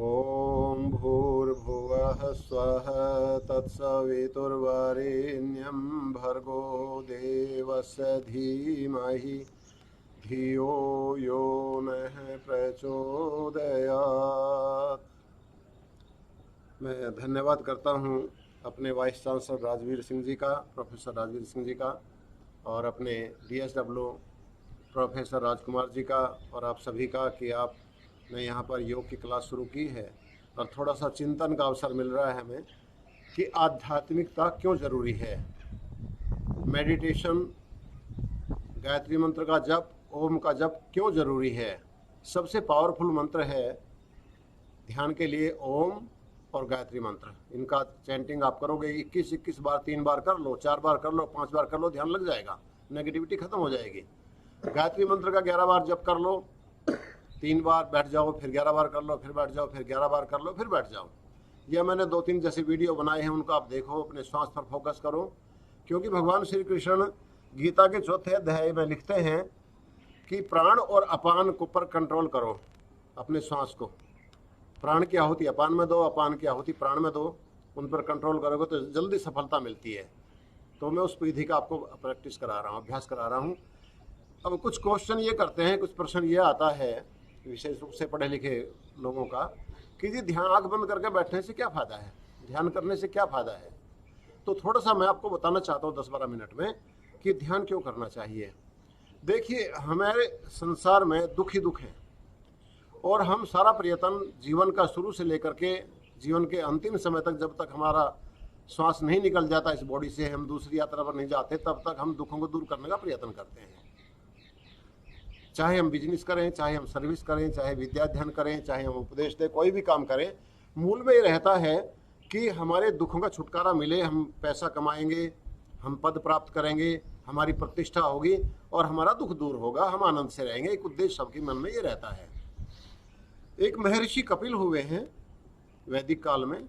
ॐ भूर्भुवः स्वः तत्सवितुर्वरेण्यं भर्गो देवस्य धीमहि धियो यो नः प्रचोदयात्। मैं धन्यवाद करता हूँ अपने वाइस चांसलर राजवीर सिंह जी का, प्रोफेसर राजवीर सिंह जी का, और अपने DSW प्रोफेसर राजकुमार जी का, और आप सभी का कि आपने यहाँ पर योग की क्लास शुरू की है और थोड़ा सा चिंतन का अवसर मिल रहा है हमें कि आध्यात्मिकता क्यों ज़रूरी है। मेडिटेशन, गायत्री मंत्र का जप, ओम का जप क्यों ज़रूरी है। सबसे पावरफुल मंत्र है ध्यान के लिए ओम और गायत्री मंत्र। इनका चैंटिंग आप करोगे 21 बार, 3 बार कर लो, 4 बार कर लो, 5 बार कर लो, ध्यान लग जाएगा, नेगेटिविटी खत्म हो जाएगी। गायत्री मंत्र का 11 बार जप कर लो, 3 बार बैठ जाओ, फिर 11 बार कर लो, फिर बैठ जाओ, फिर 11 बार कर लो, फिर बैठ जाओ। यह मैंने 2-3 जैसे वीडियो बनाए हैं, उनको आप देखो, अपने श्वास पर फोकस करो, क्योंकि भगवान श्री कृष्ण गीता के 4थे अध्याय में लिखते हैं कि प्राण और अपान को पर कंट्रोल करो, अपने श्वास को। प्राण की आहुति अपान में दो, अपान की आहुति प्राण में दो, उन पर कंट्रोल करोगे तो जल्दी सफलता मिलती है। तो मैं उस विधि का आपको प्रैक्टिस करा रहा हूँ, अभ्यास करा रहा हूँ। अब कुछ क्वेश्चन ये करते हैं, कुछ प्रश्न ये आता है विशेष रूप से पढ़े लिखे लोगों का कि जी ध्यान आँख बंद करके बैठने से क्या फ़ायदा है, ध्यान करने से क्या फ़ायदा है। तो थोड़ा सा मैं आपको बताना चाहता हूँ 10-12 मिनट में कि ध्यान क्यों करना चाहिए। देखिए, हमारे संसार में दुख ही दुख है, और हम सारा प्रयत्न जीवन का शुरू से लेकर के जीवन के अंतिम समय तक, जब तक हमारा श्वास नहीं निकल जाता इस बॉडी से, हम दूसरी यात्रा पर नहीं जाते, तब तक हम दुखों को दूर करने का प्रयत्न करते हैं। चाहे हम बिजनेस करें, चाहे हम सर्विस करें, चाहे विद्याध्ययन करें, चाहे हम उपदेश दें, कोई भी काम करें, मूल में ये रहता है कि हमारे दुखों का छुटकारा मिले। हम पैसा कमाएंगे, हम पद प्राप्त करेंगे, हमारी प्रतिष्ठा होगी और हमारा दुख दूर होगा, हम आनंद से रहेंगे। एक उद्देश्य सबके मन में ये रहता है। एक महर्षि कपिल हुए हैं वैदिक काल में,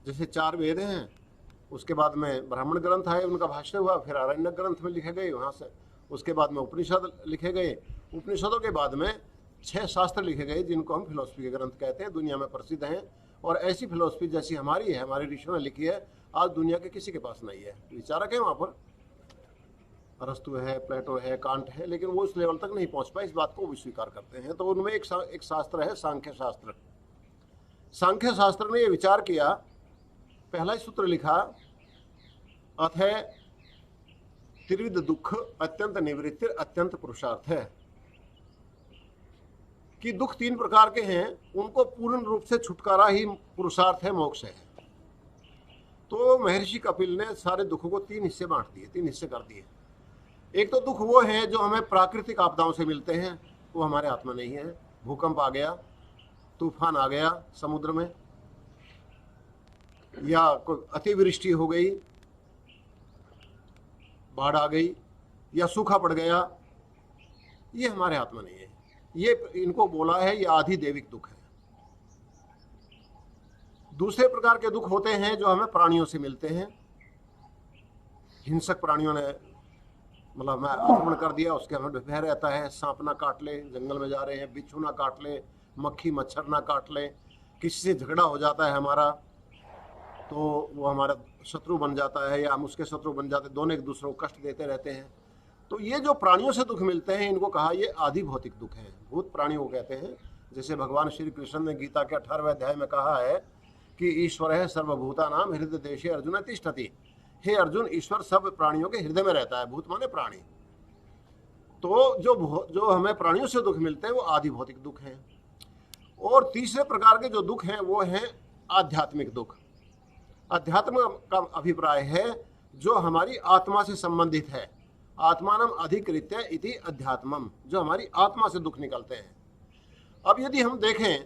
जैसे 4 वेद हैं, उसके बाद में ब्राह्मण ग्रंथ आए, उनका भाष्य हुआ, फिर आरण्यक ग्रंथ में लिखे गए, वहाँ से उसके बाद में उपनिषद लिखे गए, उपनिषदों के बाद में 6 शास्त्र लिखे गए, जिनको हम फिलोसफी के ग्रंथ कहते हैं, दुनिया में प्रसिद्ध हैं। और ऐसी फिलोसफी जैसी हमारी है, हमारे ऋषियों ने लिखी है, आज दुनिया के किसी के पास नहीं है। विचारक है वहाँ पर, अरस्तु है, प्लेटो है, कांट है, लेकिन वो उस लेवल तक नहीं पहुँच पाए, इस बात को भी स्वीकार करते हैं। तो उनमें एक शास्त्र है सांख्य शास्त्र। सांख्य शास्त्र ने ये विचार किया, पहला ही सूत्र लिखा, अथय त्रिविध दुख अत्यंत निवृत्ति अत्यंत पुरुषार्थ है, कि दुख 3 प्रकार के हैं, उनको पूर्ण रूप से छुटकारा ही पुरुषार्थ है, मोक्ष है। तो महर्षि कपिल ने सारे दुखों को 3 हिस्से बांट दिए, 3 हिस्से कर दिए। एक तो दुख वो है जो हमें प्राकृतिक आपदाओं से मिलते हैं, वो हमारे हाथ में नहीं है। भूकंप आ गया, तूफान आ गया समुद्र में, या कोई अतिवृष्टि हो गई, बाढ़ आ गई, या सूखा पड़ गया, ये हमारे हाथ में नहीं है। ये इनको बोला है ये आधिदैविक दुख है। दूसरे प्रकार के दुख होते हैं जो हमें प्राणियों से मिलते हैं। हिंसक प्राणियों ने मतलब मैं आक्रमण कर दिया, उसके हमें भय रहता है, सांप ना काट ले, जंगल में जा रहे हैं, बिच्छू ना काट ले, मक्खी मच्छर ना काट ले, किसी से झगड़ा हो जाता है हमारा तो वो हमारा शत्रु बन जाता है, या हम उसके शत्रु बन जाते हैं, दोनों एक दूसरे को कष्ट देते रहते हैं। तो ये जो प्राणियों से दुख मिलते हैं, इनको कहा ये आधि भौतिक दुख है, भूत प्राणियों को कहते हैं। जैसे भगवान श्री कृष्ण ने गीता के 18वें अध्याय में कहा है कि ईश्वर है सर्वभूतानां हृदय देशे अर्जुन तिष्ठति। हे अर्जुन, ईश्वर सब प्राणियों के हृदय में रहता है, भूत माने प्राणी। तो जो हमें प्राणियों से दुख मिलते हैं वो आधि भौतिक दुख हैं। और तीसरे प्रकार के जो दुख हैं वो हैं आध्यात्मिक दुख। अध्यात्म का अभिप्राय है जो हमारी आत्मा से संबंधित है, आत्मानम अधिकृत्य इति अध्यात्मम, जो हमारी आत्मा से दुख निकलते हैं। अब यदि हम देखें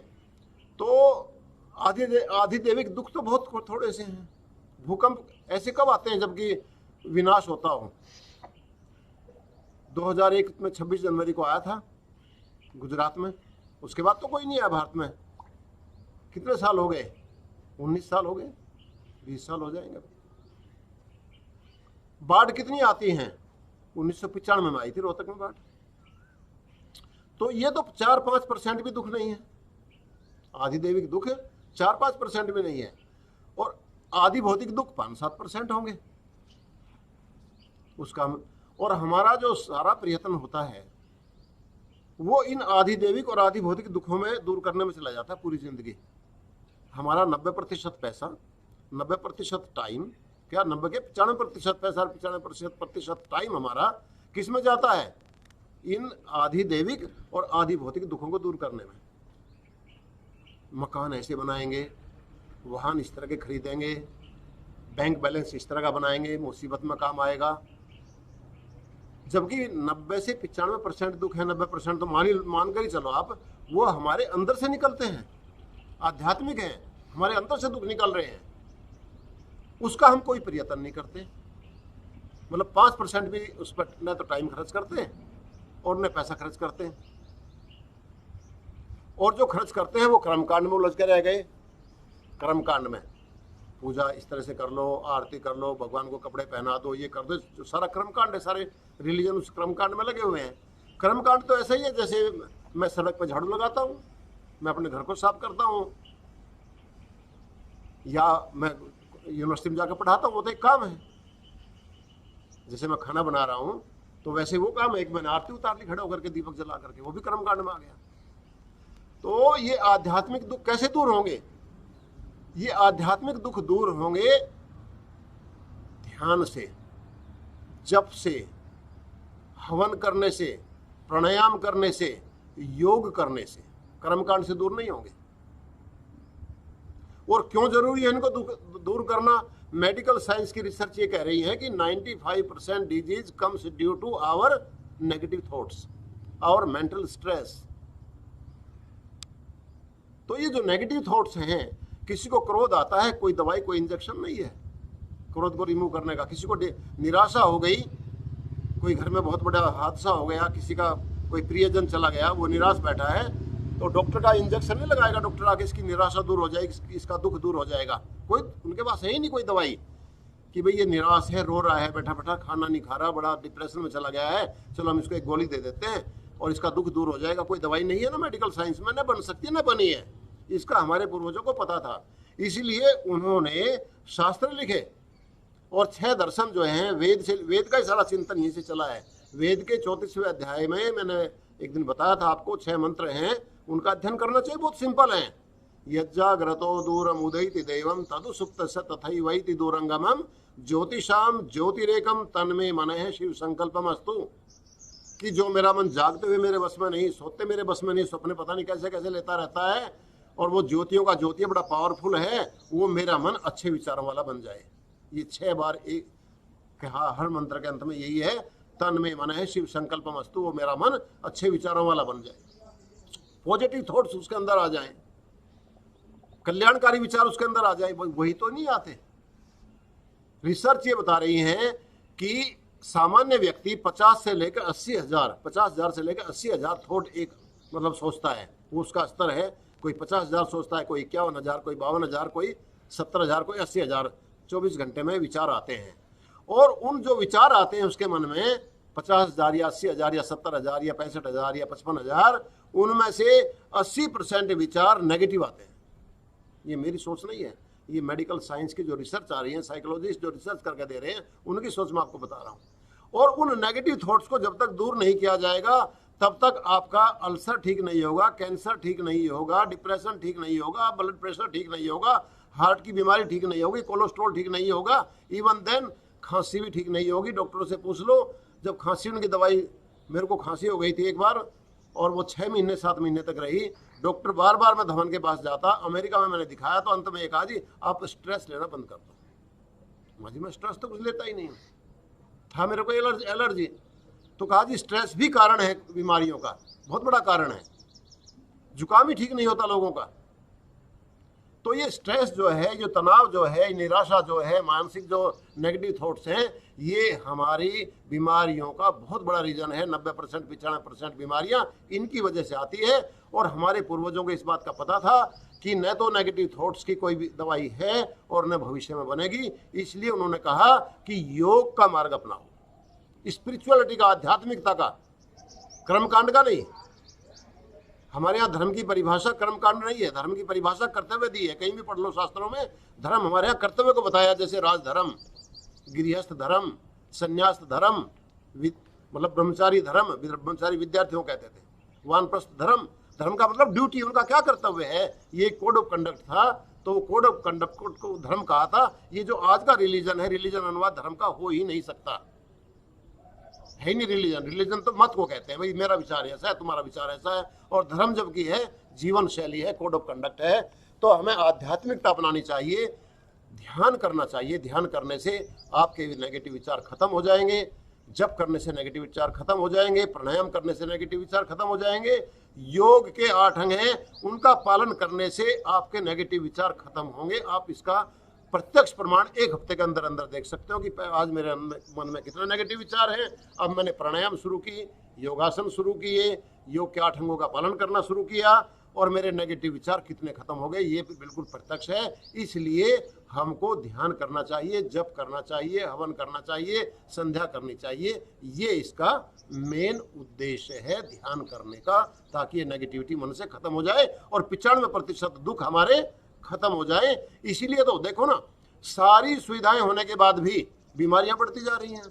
तो आधिदैविक दुख तो बहुत थोड़े से हैं। भूकंप ऐसे कब आते हैं जबकि विनाश होता हो। 2001 में 26 जनवरी को आया था गुजरात में, उसके बाद तो कोई नहीं आया भारत में। कितने साल हो गए? 19 साल हो गए, 20 साल हो जाएंगे। बाढ़ कितनी आती हैं? 1995 में आई थी रोहतक में बाढ़। तो ये तो 4-5% भी दुख नहीं है। आधिदैविक दुख 4-5% भी नहीं है, और आदि भौतिक दुख 5-7% होंगे उसका। और हमारा जो सारा प्रयत्न होता है वो इन आधिदैविक और आदि भौतिक दुखों में दूर करने में चला जाता है पूरी जिंदगी। हमारा 90% पैसा, 90% टाइम, क्या 90 के 95% पैसा, 95% टाइम हमारा किस में जाता है? इन आधिदैविक और आदि भौतिक दुखों को दूर करने में। मकान ऐसे बनाएंगे, वाहन इस तरह के खरीदेंगे, बैंक बैलेंस इस तरह का बनाएंगे, मुसीबत में काम आएगा। जबकि 90 से 95% दुख है, 90% तो मान कर ही चलो आप, वो हमारे अंदर से निकलते हैं, आध्यात्मिक हैं, हमारे अंदर से दुख निकल रहे हैं, उसका हम कोई प्रयत्न नहीं करते। मतलब 5% भी उस पर न तो टाइम खर्च करते हैं और न पैसा खर्च करते हैं, और जो खर्च करते हैं वो कर्मकांड में उलझ के रह गए। कर्मकांड में पूजा इस तरह से कर लो, आरती कर लो, भगवान को कपड़े पहना दो, ये कर दो, जो सारा कर्मकांड है, सारे रिलीजन उस कर्मकांड में लगे हुए हैं। कर्मकांड तो ऐसा ही है जैसे मैं सड़क पर झाड़ू लगाता हूँ, मैं अपने घर को साफ करता हूँ, या मैं यूनिवर्सिटी में जाकर पढ़ाता हूँ, वो तो एक काम है। जैसे मैं खाना बना रहा हूँ तो वैसे वो काम है, एक मैंने आरती उतार ली खड़ा होकर के, दीपक जला करके, वो भी कर्मकांड में आ गया। तो ये आध्यात्मिक दुख कैसे दूर होंगे? ये आध्यात्मिक दुख दूर होंगे ध्यान से, जप से, हवन करने से, प्राणायाम करने से, योग करने से। कर्मकांड से दूर नहीं होंगे। और क्यों जरूरी है इनको दूर करना? मेडिकल साइंस की रिसर्च ये कह रही है कि 95% disease comes due to our negative thoughts, our mental stress. तो ये जो नेगेटिव थॉट्स हैं, किसी को क्रोध आता है, कोई दवाई कोई इंजेक्शन नहीं है क्रोध को रिमूव करने का। किसी को निराशा हो गई, कोई घर में बहुत बड़ा हादसा हो गया, किसी का कोई प्रियजन चला गया, वो निराश बैठा है, तो डॉक्टर का इंजेक्शन नहीं लगाएगा डॉक्टर आके इसकी निराशा दूर हो जाएगी, इसका दुख दूर हो जाएगा। कोई उनके पास है ही नहीं कोई दवाई कि भाई ये निराश है, रो रहा है, बैठा बैठा खाना नहीं खा रहा, बड़ा डिप्रेशन में चला गया है, चलो हम इसको एक गोली दे देते हैं और इसका दुख दूर हो जाएगा। कोई दवाई नहीं है ना मेडिकल साइंस में, न बन सकती है न बनी है। इसका हमारे पूर्वजों को पता था, इसीलिए उन्होंने शास्त्र लिखे। और 6 दर्शन जो हैं, वेद का ही सारा चिंतन यहीं से चला है। वेद के 34वें अध्याय में मैंने एक दिन बताया था आपको, 6 मंत्र हैं, उनका अध्ययन करना चाहिए। बहुत सिंपल है। यज्जाग्रतो दूरम उदयति दैवम तदु सुप्तस्य तथैवैति दूरंगमम ज्योतिषाम ज्योतिरेकम तन्मे मनः शिव संकल्पम अस्तु। कि जो मेरा मन जागते हुए मेरे बस में नहीं, सोते मेरे बस में नहीं, सपने पता नहीं कैसे कैसे लेता रहता है, और वो ज्योतियों का ज्योति बड़ा पावरफुल है, वो मेरा मन अच्छे विचारों वाला बन जाए। ये 6 बार एक कहा, हर मंत्र के अंत में यही है, तन में मन है शिव संकल्पम अस्तु, वो मेरा मन अच्छे विचारों वाला बन जाए, पॉजिटिव थॉट्स उसके अंदर आ जाएं, कल्याणकारी विचार उसके अंदर आ जाए। वही तो नहीं आते। रिसर्च ये बता रही है कि सामान्य व्यक्ति 50 से लेकर 80,000, 50,000 से लेकर 80,000 थॉट एक मतलब सोचता है, वो उसका स्तर है। कोई 50,000 सोचता है, कोई 51,000, कोई 52,000, कोई 70,000, कोई 80,000 24 घंटे में विचार आते हैं। और उन जो विचार आते हैं उसके मन में 50,000 या 80,000 या 70,000 या 65,000 या 55,000, उनमें से 80% विचार नेगेटिव आते हैं। ये मेरी सोच नहीं है, ये मेडिकल साइंस की जो रिसर्च आ रही है, साइकोलॉजिस्ट जो रिसर्च करके दे रहे हैं, उनकी सोच मैं आपको बता रहा हूँ। और उन नेगेटिव थॉट्स को जब तक दूर नहीं किया जाएगा, तब तक आपका अल्सर ठीक नहीं होगा, कैंसर ठीक नहीं होगा, डिप्रेशन ठीक नहीं होगा, ब्लड प्रेशर ठीक नहीं होगा, हार्ट की बीमारी ठीक नहीं होगी, कोलेस्ट्रॉल ठीक नहीं होगा, इवन देन खांसी भी ठीक नहीं होगी। डॉक्टरों से पूछ लो, जब खांसी उनकी दवाई, मेरे को खांसी हो गई थी एक बार, और वो 6 महीने 7 महीने तक रही। डॉक्टर बार बार मैं धवन के पास जाता, अमेरिका में मैंने दिखाया, तो अंत में एक कहा जी आप स्ट्रेस लेना बंद कर दो। माजी मैं स्ट्रेस तो कुछ लेता ही नहीं था, मेरे को एलर्जी। तो कहा जी स्ट्रेस भी कारण है बीमारियों का, बहुत बड़ा कारण है, जुकाम ही ठीक नहीं होता लोगों का। तो ये स्ट्रेस जो है, जो तनाव जो है, निराशा जो है, मानसिक जो नेगेटिव थॉट्स हैं, ये हमारी बीमारियों का बहुत बड़ा रीजन है। 90% 95% बीमारियां इनकी वजह से आती है। और हमारे पूर्वजों को इस बात का पता था कि न तो नेगेटिव थॉट्स की कोई भी दवाई है और न भविष्य में बनेगी। इसलिए उन्होंने कहा कि योग का मार्ग अपनाओ, स्पिरिचुअलिटी का, आध्यात्मिकता का, कर्मकांड का नहीं। हमारे यहाँ धर्म की परिभाषा कर्मकांड नहीं है, धर्म की परिभाषा कर्तव्य दी है। कहीं भी पढ़ लो शास्त्रों में, धर्म हमारे यहाँ कर्तव्य को बताया, जैसे राजधर्म, गृहस्थ धर्म, संन्यास धर्म, मतलब ब्रह्मचारी धर्म, ब्रह्मचारी विद्यार्थियों कहते थे, वानप्रस्थ धर्म, धर्म का मतलब ड्यूटी, उनका क्या कर्तव्य है, ये कोड ऑफ कंडक्ट था। तो कोड ऑफ कंडक्ट को धर्म कहा था। ये जो आज का रिलीजन है, रिलीजन अनुवाद धर्म का हो ही नहीं सकता, है नहीं रिलीजन। रिलीजन तो मत को कहते हैं, भाई मेरा विचार ऐसा है, तुम्हारा विचार ऐसा है। और धर्म जबकि है जीवन शैली है, कोड ऑफ कंडक्ट है। तो हमें आध्यात्मिकता अपनानी चाहिए, ध्यान करना चाहिए। ध्यान करने से आपके नेगेटिव विचार खत्म हो जाएंगे, जप करने से नेगेटिव विचार खत्म हो जाएंगे, प्राणायाम करने से नेगेटिव विचार खत्म हो जाएंगे। योग के 8 अंग हैं, उनका पालन करने से आपके नेगेटिव विचार खत्म होंगे। आप इसका प्रत्यक्ष प्रमाण 1 हफ्ते के अंदर अंदर देख सकते हो कि आज मेरे मन में कितने नेगेटिव विचार हैं। अब मैंने प्राणायाम शुरू की, योगासन शुरू किए, योग के 8 अंगों का पालन करना शुरू किया और मेरे नेगेटिव विचार कितने खत्म हो गए, ये बिल्कुल प्रत्यक्ष है। इसलिए हमको ध्यान करना चाहिए, जप करना चाहिए, हवन करना चाहिए, संध्या करनी चाहिए। ये इसका मेन उद्देश्य है ध्यान करने का, ताकि ये नेगेटिविटी मन से खत्म हो जाए और 95% दुख हमारे खत्म हो जाए। इसीलिए तो देखो ना, सारी सुविधाएं होने के बाद भी बीमारियां बढ़ती जा रही हैं।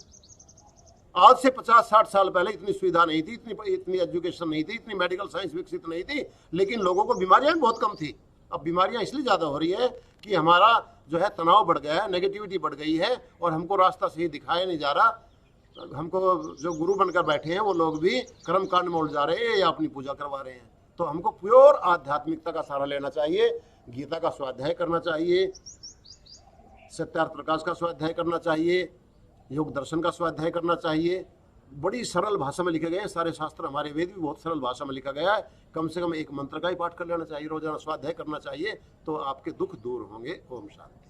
आज से 50-60 साल पहले इतनी सुविधा नहीं थी, इतनी एजुकेशन नहीं थी, इतनी मेडिकल साइंस विकसित नहीं थी, लेकिन लोगों को बीमारियां भी बहुत कम थी। अब बीमारियां इसलिए ज़्यादा हो रही है कि हमारा जो है तनाव बढ़ गया है, नेगेटिविटी बढ़ गई है और हमको रास्ता सही दिखाया नहीं जा रहा। हमको जो गुरु बनकर बैठे हैं वो लोग भी कर्मकांड में उलझा रहे हैं या अपनी पूजा करवा रहे हैं। तो हमको प्योर आध्यात्मिकता का सहारा लेना चाहिए, गीता का स्वाध्याय करना चाहिए, सत्यार्थ प्रकाश का स्वाध्याय करना चाहिए, योग दर्शन का स्वाध्याय करना चाहिए। बड़ी सरल भाषा में लिखे गए हैं सारे शास्त्र, हमारे वेद भी बहुत सरल भाषा में लिखा गया है। कम से कम एक मंत्र का ही पाठ कर लेना चाहिए, रोजाना स्वाध्याय करना चाहिए, तो आपके दुख दूर होंगे। ओम शांति।